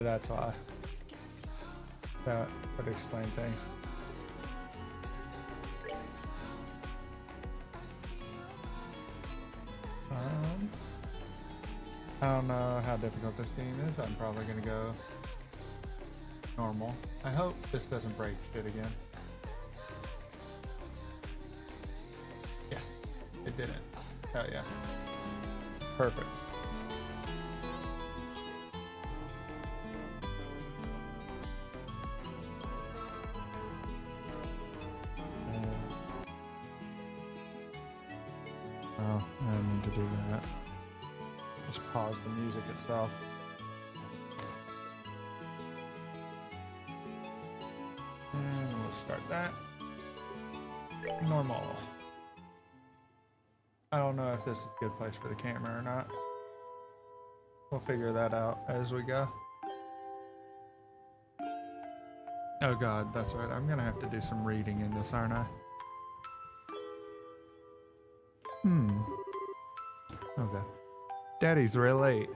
That's why. That would explain things. I don't know how difficult this game is. I'm probably gonna go normal. I hope this doesn't break shit again. Yes, it didn't. Hell yeah. Perfect. Oh, I don't need to do that. Just pause the music itself. And we'll start that. Normal. I don't know if this is a good place for the camera or not. We'll figure that out as we go. Oh god, that's right. I'm gonna have to do some reading in this, aren't I? Okay. Daddy's real late.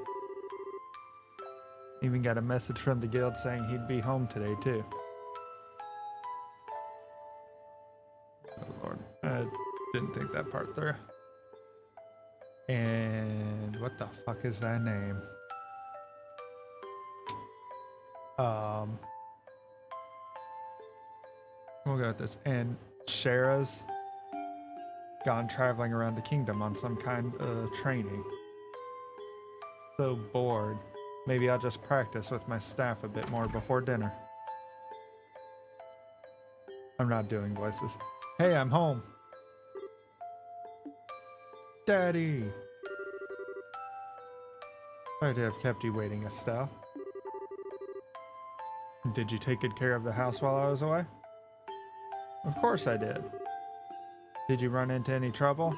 Even got a message from the guild saying he'd be home today, too. Oh lord. I didn't think that part through. And what the fuck is that name? We'll go with this. And Shara's gone traveling around the kingdom on some kind of training. So bored. Maybe I'll just practice with my staff a bit more before dinner. I'm not doing voices. Hey, I'm home. Daddy! Sorry to have kept you waiting, Estelle. Did you take good care of the house while I was away? Of course I did. Did you run into any trouble?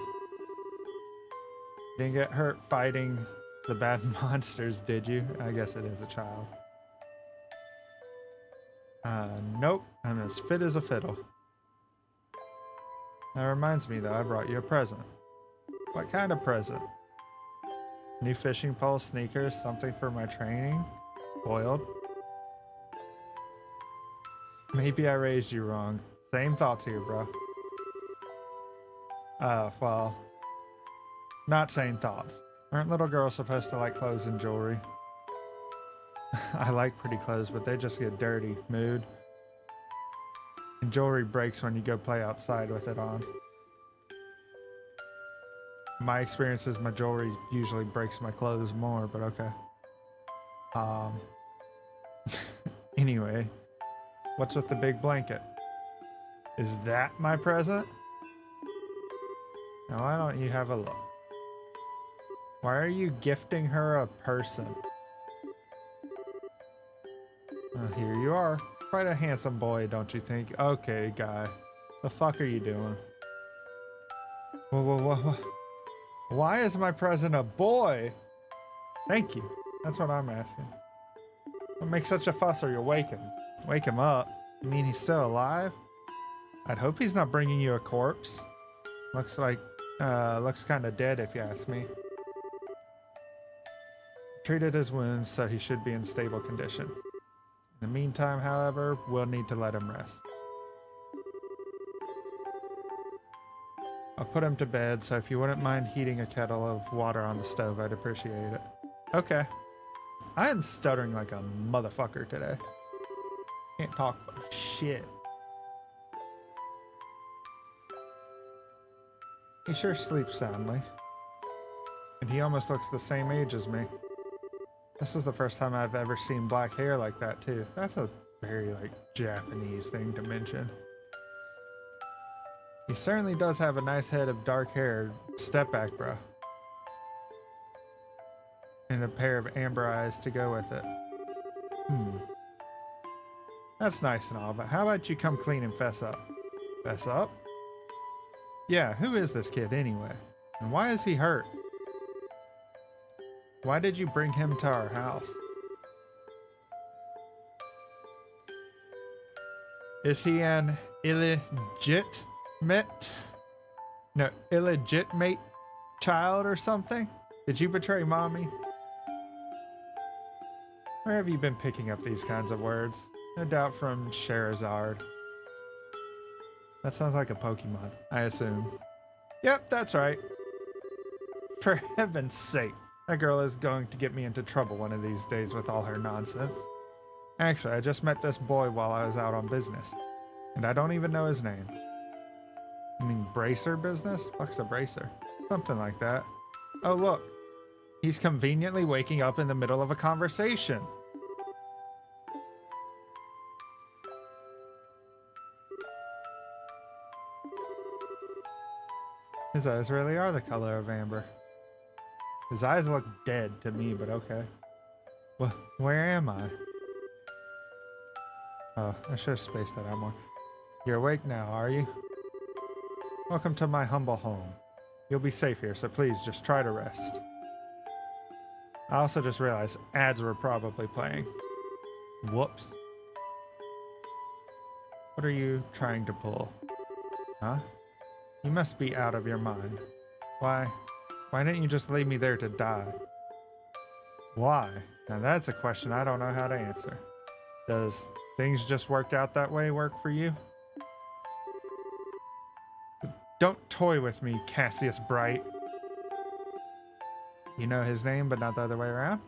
Didn't get hurt fighting the bad monsters, did you? I guess it is a child. Nope. I'm as fit as a fiddle. That reminds me, though, I brought you a present. What kind of present? New fishing pole, sneakers, something for my training? Spoiled? Maybe I raised you wrong. Same thoughts here, bro. Well, not same thoughts. Aren't little girls supposed to like clothes and jewelry? I like pretty clothes, but they just get dirty. Mood. And jewelry breaks when you go play outside with it on. My experience is my jewelry usually breaks my clothes more, but okay. Anyway, what's with the big blanket? Is that my present? Now why don't you have a look? Why are you gifting her a person? Here you are. Quite a handsome boy, don't you think? Okay, guy. The fuck are you doing? Whoa. Why is my present a boy? Thank you. That's what I'm asking. Don't make such a fuss or you'll wake him. Wake him up? You mean he's still alive? I'd hope he's not bringing you a corpse. Looks kind of dead if you ask me. Treated his wounds, so he should be in stable condition. In the meantime, however, we'll need to let him rest. I'll put him to bed, so if you wouldn't mind heating a kettle of water on the stove, I'd appreciate it. Okay. I am stuttering like a motherfucker today. Can't talk for shit. He sure sleeps soundly. And he almost looks the same age as me. This is the first time I've ever seen black hair like that, too. That's a very, Japanese thing to mention. He certainly does have a nice head of dark hair. Step back, bro. And a pair of amber eyes to go with it. That's nice and all, but how about you come clean and fess up? Fess up? Yeah, who is this kid anyway? And why is he hurt? Why did you bring him to our house? Is he an illegitimate child or something? Did you betray mommy? Where have you been picking up these kinds of words? No doubt from Charizard. That sounds like a Pokemon, I assume. Yep, that's right. For heaven's sake, that girl is going to get me into trouble one of these days with all her nonsense. Actually, I just met this boy while I was out on business, and I don't even know his name. You mean bracer business? Fuck's a bracer? Something like that. Oh, look. He's conveniently waking up in the middle of a conversation. His eyes really are the color of amber. His eyes look dead to me, but okay. Well, where am I? Oh, I should have spaced that out more. You're awake now, are you? Welcome to my humble home. You'll be safe here, so please just try to rest. I also just realized ads were probably playing. Whoops. What are you trying to pull? Huh? You must be out of your mind. Why didn't you just leave me there to die? Why? Now that's a question I don't know how to answer. Does things just work out that way work for you? Don't toy with me, Cassius Bright. You know his name, but not the other way around?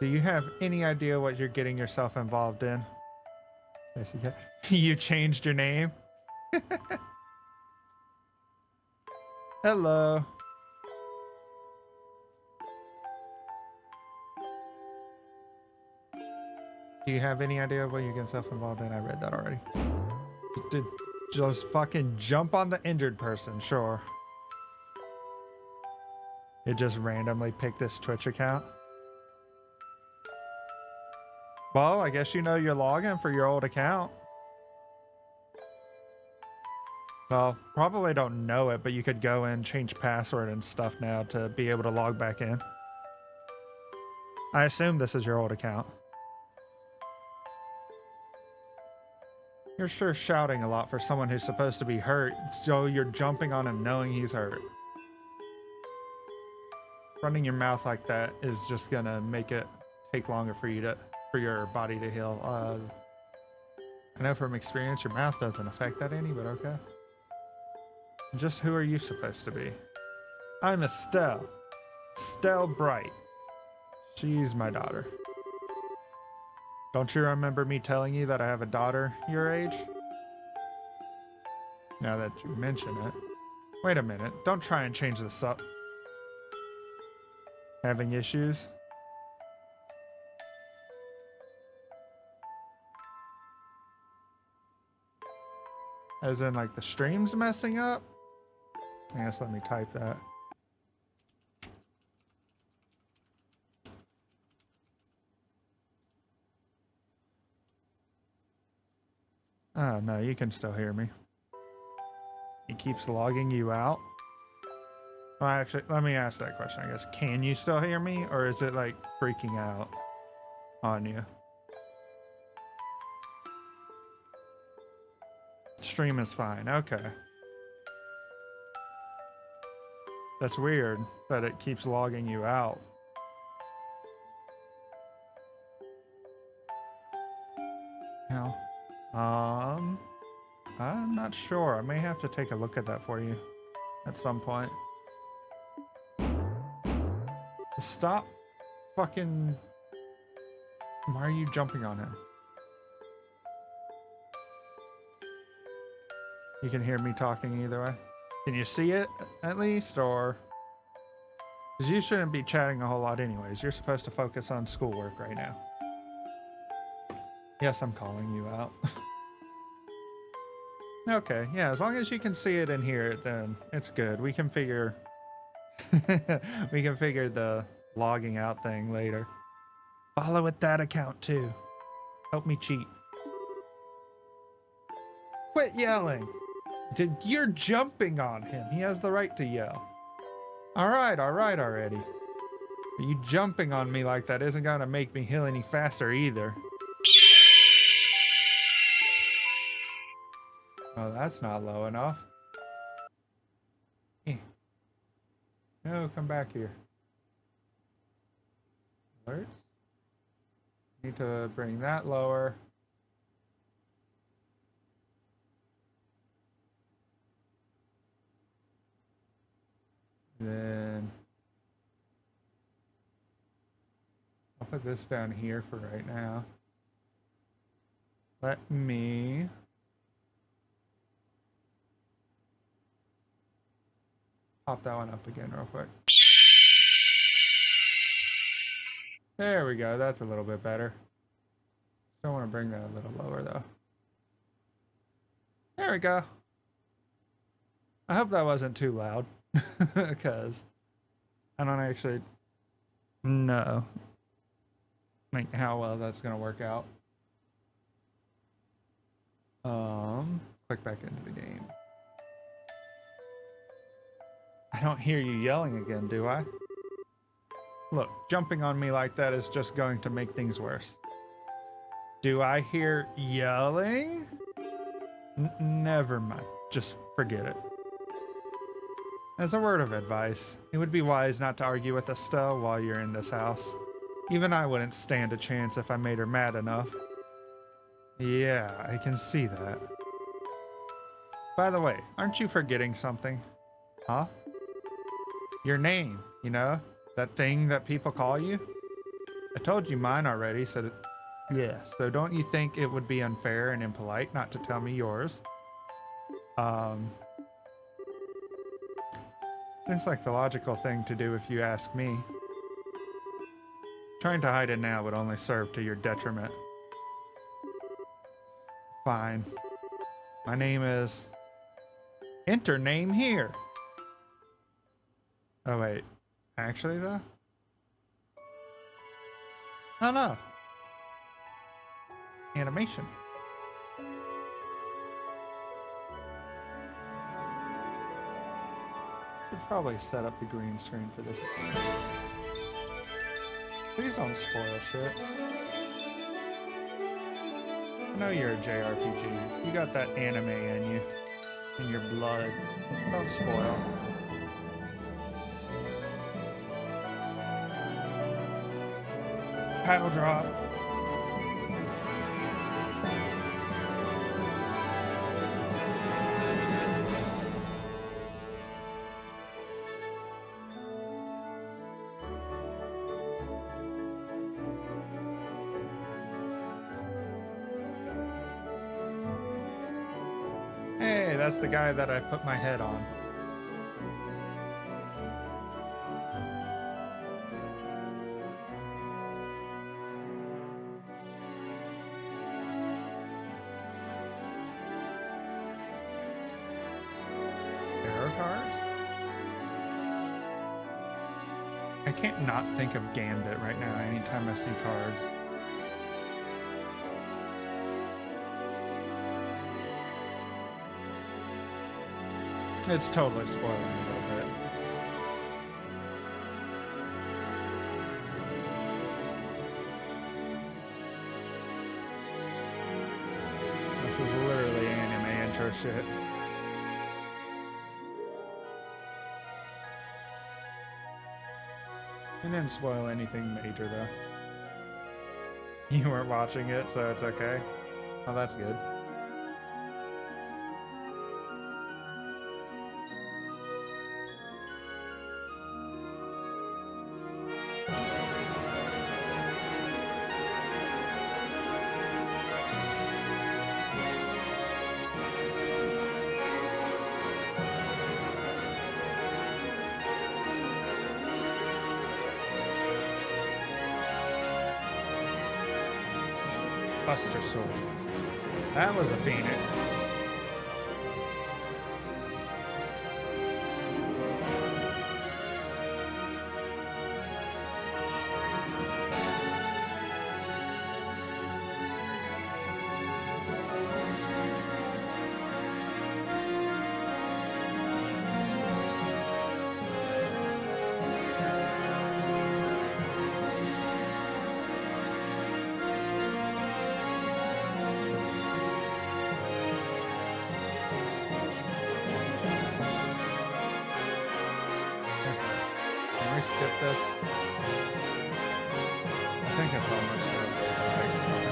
Do you have any idea what you're getting yourself involved in? Yes, you changed your name? Hello. Do you have any idea what you're getting yourself involved in? I read that already. Just fucking jump on the injured person, sure. It just randomly picked this Twitch account. Well, I guess you know your login for your old account. Well, probably don't know it, but you could go in, change password and stuff now to be able to log back in. I assume this is your old account. You're sure shouting a lot for someone who's supposed to be hurt, so you're jumping on him knowing he's hurt. Running your mouth like that is just gonna make it take longer for your body to heal. I know from experience your mouth doesn't affect that any, but okay. Just who are you supposed to be? I'm Estelle. Estelle Bright. She's my daughter. Don't you remember me telling you that I have a daughter your age? Now that you mention it. Wait a minute. Don't try and change this up. Having issues? As in, like, the stream's messing up? I guess let me type that. Oh, no, you can still hear me. He keeps logging you out? Well, actually, let me ask that question, I guess. Can you still hear me, or is it, like, freaking out on you? Stream is fine, okay. That's weird that it keeps logging you out. Hell. I'm not sure. I may have to take a look at that for you at some point. Stop fucking... Why are you jumping on him? You can hear me talking either way. Can you see it at least, or... Because you shouldn't be chatting a whole lot anyways. You're supposed to focus on schoolwork right now. Yes, I'm calling you out. Okay, yeah, as long as you can see it and hear it, then it's good. We can figure... we can figure the logging out thing later. Follow with that account too. Help me cheat. Quit yelling! You're jumping on him. He has the right to yell. Alright already. But you jumping on me like that isn't gonna make me heal any faster either. Oh, that's not low enough. No, come back here. Alerts. Need to bring that lower. Then I'll put this down here for right now. Let me pop that one up again real quick. There we go. That's a little bit better. Still want to bring that a little lower though. There we go. I hope that wasn't too loud because I don't actually know like how well that's gonna work out. Click back into the game. I don't hear you yelling again, do I? Look, jumping on me like that is just going to make things worse. Do I hear yelling? Never mind. Just forget it. As a word of advice, it would be wise not to argue with Estelle while you're in this house. Even I wouldn't stand a chance if I made her mad enough. Yeah, I can see that. By the way, aren't you forgetting something? Huh? Your name, you know? That thing that people call you? I told you mine already, so yeah, so don't you think it would be unfair and impolite not to tell me yours? Seems like the logical thing to do if you ask me. Trying to hide it now would only serve to your detriment. Fine. My name is... Enter name here! Oh wait, actually though? Oh no! Animation. Should probably set up the green screen for this. Please don't spoil shit. I know you're a JRPG. You got that anime in you. In your blood. Don't spoil. Title drop. Hey, that's the guy that I put my head on. Tarot cards? I can't not think of Gambit right now anytime I see cards. It's totally spoiling a little bit. This is literally anime intro shit. It didn't spoil anything major though. You weren't watching it, so it's okay. Oh, that's good. Buster Sword. That was a phoenix.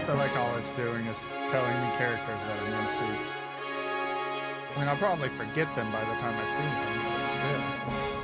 feel like all it's doing is telling me characters that I'm going to see. I mean, I'll probably forget them by the time I see them, but still.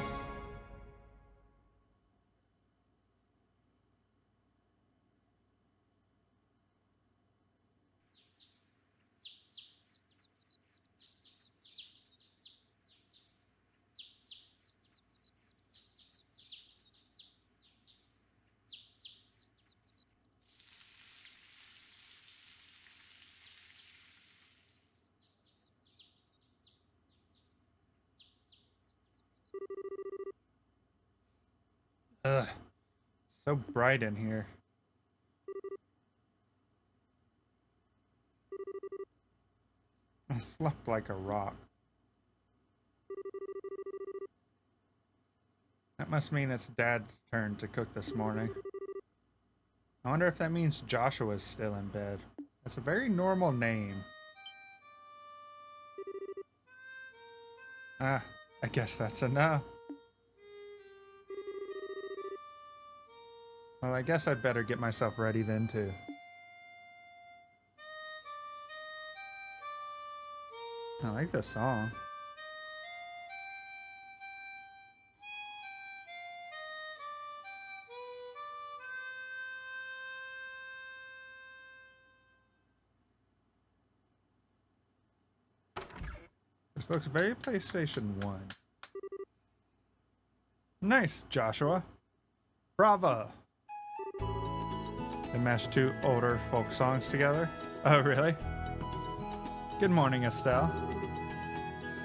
Ugh, so bright in here. I slept like a rock. That must mean it's Dad's turn to cook this morning. I wonder if that means Joshua's still in bed. That's a very normal name. Ah, I guess that's a no. Well, I guess I'd better get myself ready then, too. I like this song. This looks very PlayStation 1. Nice, Joshua. Bravo! They mashed two older folk songs together. Oh, really? Good morning, Estelle.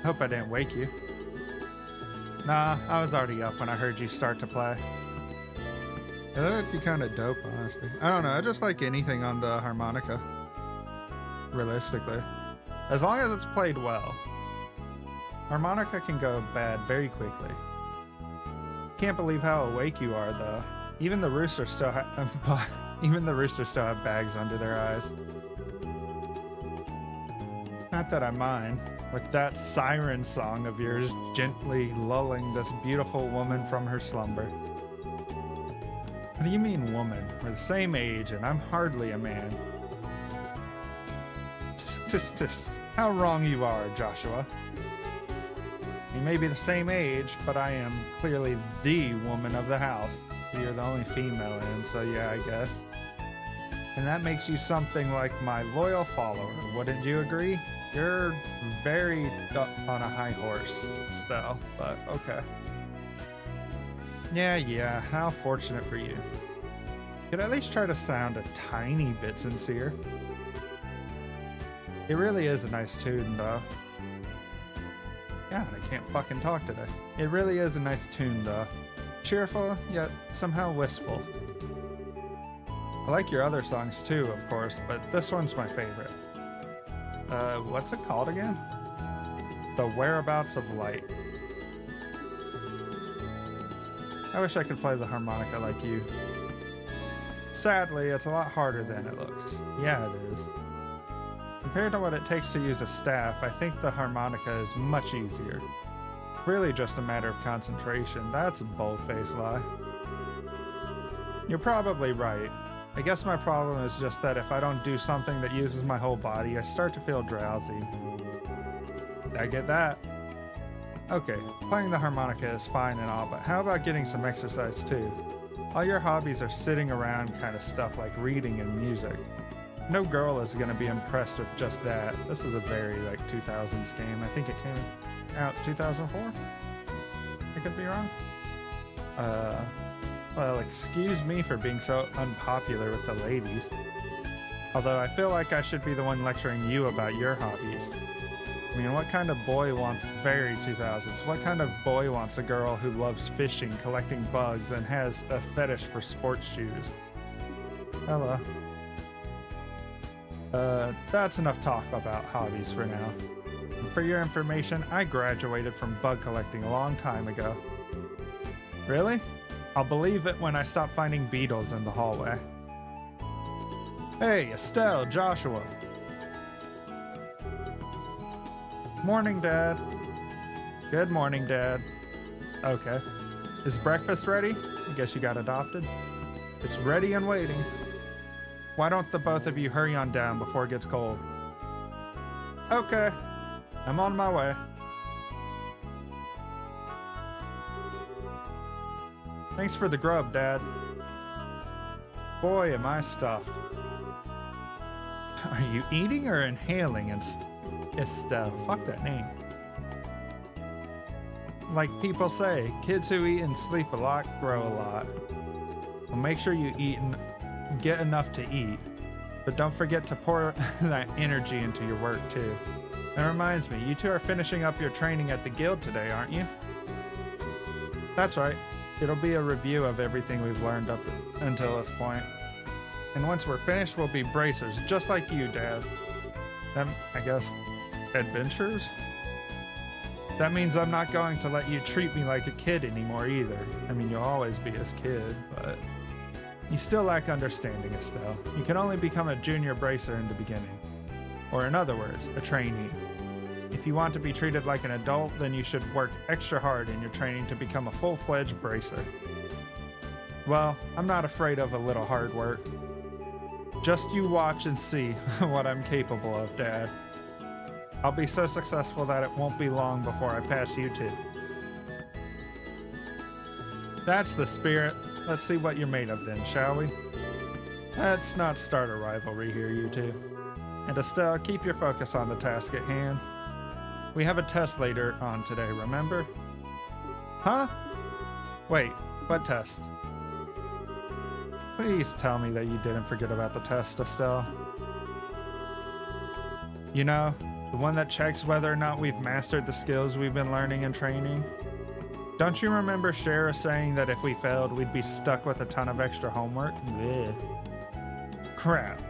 Hope I didn't wake you. Nah, I was already up when I heard you start to play. Yeah, that would be kind of dope, honestly. I don't know, I just like anything on the harmonica. Realistically. As long as it's played well. Harmonica can go bad very quickly. Can't believe how awake you are, though. Even the roosters still have bags under their eyes. Not that I mind, with that siren song of yours gently lulling this beautiful woman from her slumber. What do you mean, woman? We're the same age, and I'm hardly a man. Tisk. How wrong you are, Joshua. You may be the same age, but I am clearly the woman of the house. You're the only female in, so yeah, I guess. And that makes you something like my loyal follower, wouldn't you agree? You're very up on a high horse, Estelle, but okay. Yeah, how fortunate for you. Could at least try to sound a tiny bit sincere. It really is a nice tune, though. God, I can't fucking talk today. It really is a nice tune, though. Cheerful, yet somehow wistful. I like your other songs too, of course, but this one's my favorite. What's it called again? The Whereabouts of Light. I wish I could play the harmonica like you. Sadly, it's a lot harder than it looks. Yeah, it is. Compared to what it takes to use a staff, I think the harmonica is much easier. Really just a matter of concentration. That's a bold-faced lie. You're probably right. I guess my problem is just that if I don't do something that uses my whole body, I start to feel drowsy. I get that. Okay, playing the harmonica is fine and all, but how about getting some exercise too? All your hobbies are sitting around kind of stuff like reading and music. No girl is going to be impressed with just that. This is a very, 2000s game. I think it came out 2004? I could be wrong. Well, excuse me for being so unpopular with the ladies. Although I feel like I should be the one lecturing you about your hobbies. I mean, what kind of boy wants very 2000s? What kind of boy wants a girl who loves fishing, collecting bugs, and has a fetish for sports shoes? Hello. That's enough talk about hobbies for now. And for your information, I graduated from bug collecting a long time ago. Really? I'll believe it when I stop finding beetles in the hallway. Hey, Estelle, Joshua. Morning, Dad. Good morning, Dad. Okay. Is breakfast ready? I guess you got adopted. It's ready and waiting. Why don't the both of you hurry on down before it gets cold? Okay. I'm on my way. Thanks for the grub, Dad. Boy, am I stuffed. Are you eating or inhaling, Estelle? Fuck that name. Like people say, kids who eat and sleep a lot grow a lot. Well, make sure you eat and get enough to eat, but don't forget to pour that energy into your work too. That reminds me, you two are finishing up your training at the guild today, aren't you? That's right. It'll be a review of everything we've learned up until this point. And once we're finished, we'll be bracers, just like you, Dad. I guess, adventurers? That means I'm not going to let you treat me like a kid anymore either. I mean, you'll always be his kid, but you still lack understanding, Estelle. You can only become a junior bracer in the beginning. Or in other words, a trainee. If you want to be treated like an adult, then you should work extra hard in your training to become a full-fledged bracer. Well, I'm not afraid of a little hard work. Just you watch and see what I'm capable of, Dad. I'll be so successful that it won't be long before I pass you two. That's the spirit. Let's see what you're made of then, shall we? Let's not start a rivalry here, you two. And Estelle, keep your focus on the task at hand. We have a test later on today, remember? Huh? Wait, what test? Please tell me that you didn't forget about the test, Estelle. You know, the one that checks whether or not we've mastered the skills we've been learning and training. Don't you remember Shara saying that if we failed, we'd be stuck with a ton of extra homework? Blech. Crap.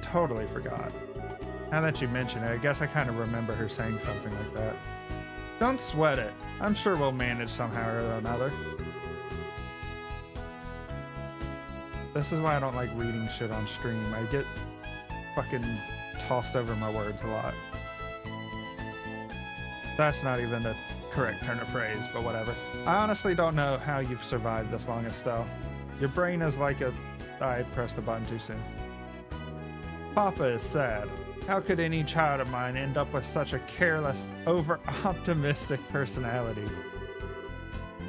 Totally forgot. Now that you mention it, I guess I kind of remember her saying something like that. Don't sweat it. I'm sure we'll manage somehow or another. This is why I don't like reading shit on stream. I get fucking tossed over my words a lot. That's not even the correct turn of phrase, but whatever. I honestly don't know how you've survived this long, Estelle. Your brain is like a... I pressed the button too soon. Papa is sad. How could any child of mine end up with such a careless, over-optimistic personality?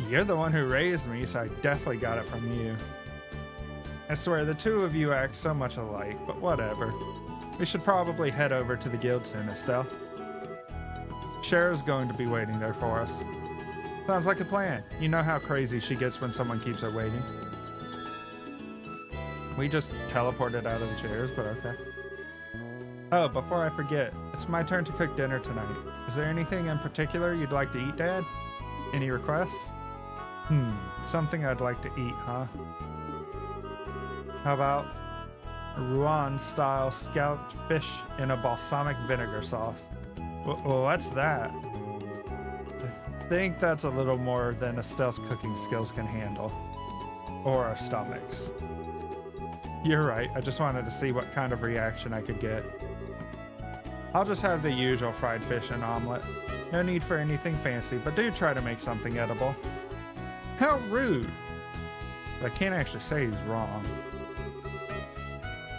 You're the one who raised me, so I definitely got it from you. I swear, the two of you act so much alike, but whatever. We should probably head over to the guild soon, Estelle. Cher's going to be waiting there for us. Sounds like a plan. You know how crazy she gets when someone keeps her waiting. We just teleported out of the chairs, but okay. Oh, before I forget, it's my turn to cook dinner tonight. Is there anything in particular you'd like to eat, Dad? Any requests? Something I'd like to eat, huh? How about Rouen-style scalloped fish in a balsamic vinegar sauce? Well, what's that? I think that's a little more than Estelle's cooking skills can handle. Or our stomachs. You're right, I just wanted to see what kind of reaction I could get. I'll just have the usual fried fish and omelet. No need for anything fancy, but do try to make something edible. How rude! But I can't actually say he's wrong.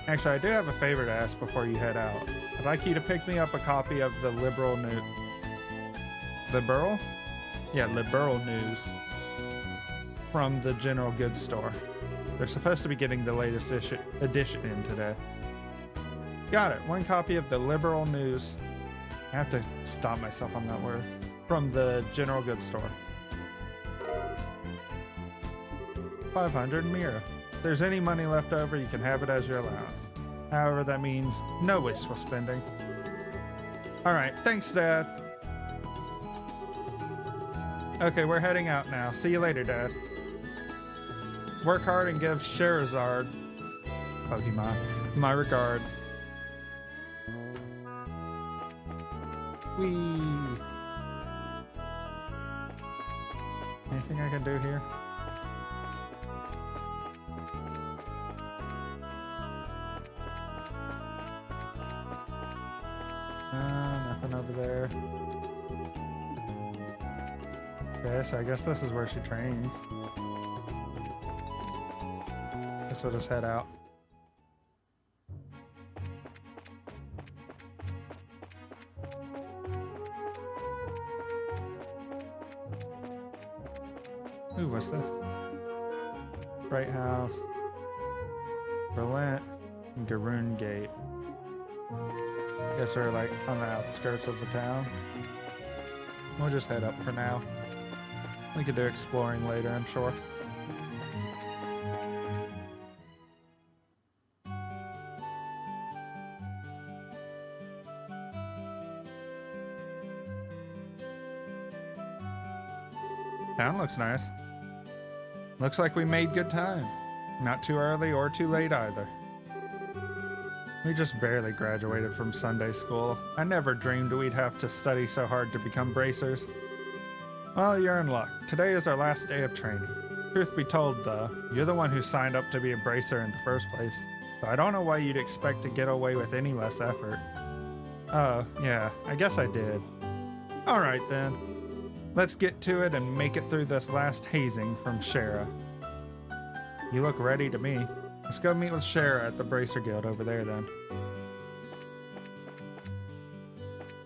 Actually, I do have a favor to ask before you head out. I'd like you to pick me up a copy of the Liberal News. Liberal? Yeah, Liberal News. From the General Goods Store. They're supposed to be getting the latest edition in today. Got it. One copy of the Liberal News. I have to stop myself on that word. From the General Goods Store. 500 Mira. If there's any money left over, you can have it as your allowance. However, that means no wasteful spending. Alright, thanks, Dad. Okay, we're heading out now. See you later, Dad. Work hard and give Sherazard, Pokemon, my regards. Whee! Anything I can do here? Nothing over there. Okay, so I guess this is where she trains. Guess we'll just head out. Ooh, what's this? Bright House. Berlin. Garoon Gate. Guess we're like on the outskirts of the town. We'll just head up for now. We could do exploring later, I'm sure. Town looks nice. Looks like we made good time. Not too early or too late either. We just barely graduated from Sunday school. I never dreamed we'd have to study so hard to become bracers. Well, you're in luck. Today is our last day of training. Truth be told, though, you're the one who signed up to be a bracer in the first place, so I don't know why you'd expect to get away with any less effort. Oh, yeah, I guess I did. Alright then. Let's get to it and make it through this last hazing from Shara. You look ready to me. Let's go meet with Shara at the Bracer Guild over there then.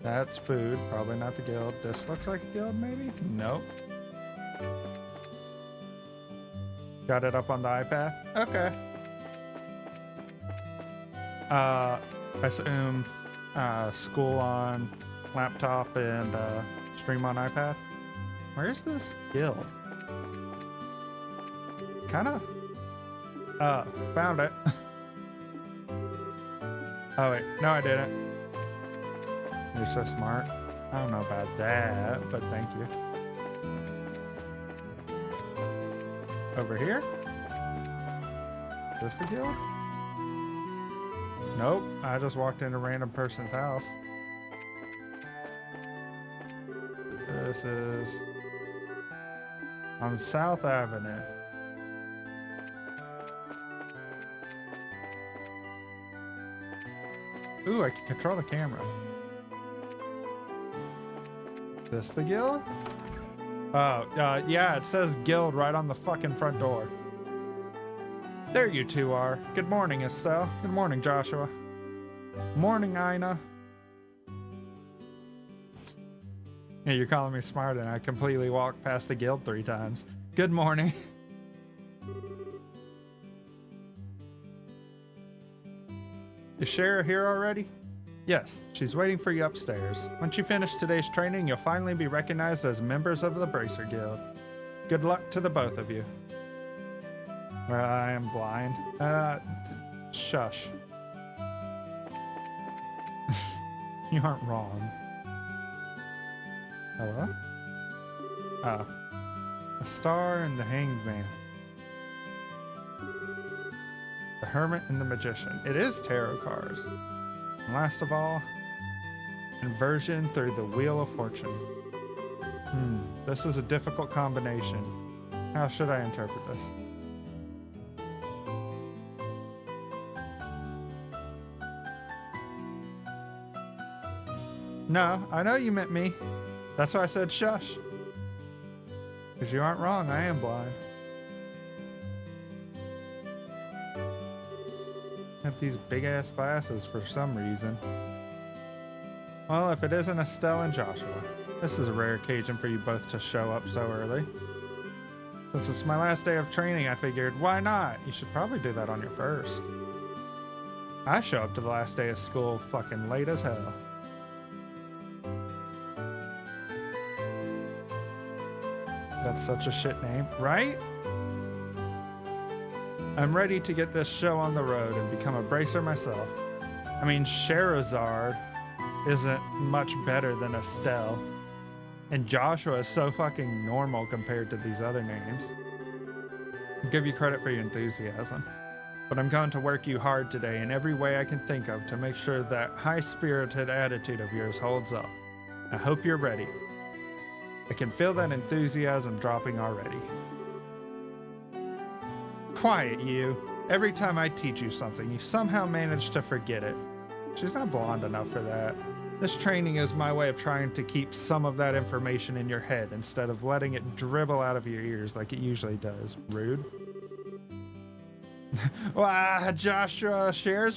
That's food, probably not the guild. This looks like a guild maybe? Nope. Got it up on the iPad? Okay. I assume school on laptop and stream on iPad. Where's this guild? Kinda. Found it. Oh wait, no I didn't. You're so smart. I don't know about that, but thank you. Over here? Is this the guild? Nope, I just walked into a random person's house. This is on South Avenue. Ooh, I can control the camera. This the guild? Oh, yeah, it says guild right on the fucking front door. There you two are. Good morning, Estelle. Good morning, Joshua. Morning, Ina. Yeah, you're calling me smart and I completely walked past the guild 3 times. Good morning. Is Shara here already? Yes, she's waiting for you upstairs. Once you finish today's training, you'll finally be recognized as members of the Bracer Guild. Good luck to the both of you. Well, I am blind. Shush. You aren't wrong. Hello? Oh. A star and the hanged man. The hermit and the magician. It is tarot cards. And last of all, inversion through the wheel of fortune. This is a difficult combination. How should I interpret this? No, I know you meant me. That's why I said shush. Because you aren't wrong, I am blind. Have these big ass glasses for some reason. Well, if it isn't Estelle and Joshua, this is a rare occasion for you both to show up so early. Since it's my last day of training, I figured, why not? You should probably do that on your first. I show up to the last day of school fucking late as hell. That's such a shit name, right? I'm ready to get this show on the road and become a bracer myself. I mean, Sherazard isn't much better than Estelle. And Joshua is so fucking normal compared to these other names. I'll give you credit for your enthusiasm. But I'm going to work you hard today in every way I can think of to make sure that high-spirited attitude of yours holds up. I hope you're ready. I can feel that enthusiasm dropping already. Quiet, you. Every time I teach you something, you somehow manage to forget it. She's not blonde enough for that. This training is my way of trying to keep some of that information in your head instead of letting it dribble out of your ears like it usually does. Rude. Wow, Joshua shares